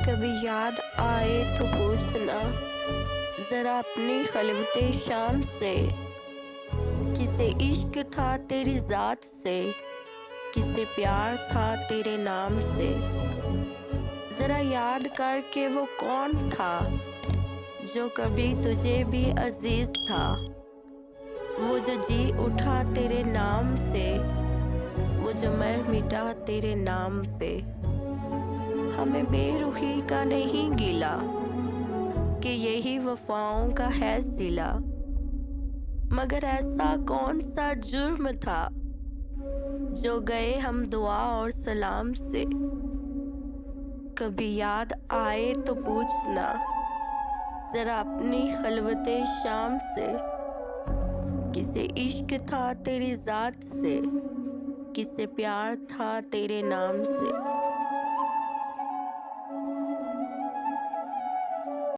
कभी याद आए तो पूछना जरा अपनी खलवते शाम से, किसे इश्क था तेरी जात से, किसे प्यार था तेरे नाम से। जरा याद करके वो कौन था जो कभी तुझे भी अजीज था, वो जो जी उठा तेरे नाम से, वो जो मर मिटा तेरे नाम पे। हमें बेरुखी का नहीं गिला कि यही वफाओं का है सिला, मगर ऐसा कौन सा जुर्म था जो गए हम दुआ और सलाम से। कभी याद आए तो पूछना जरा अपनी खलवते शाम से, किसे इश्क था तेरी जात से, किसे प्यार था तेरे नाम से।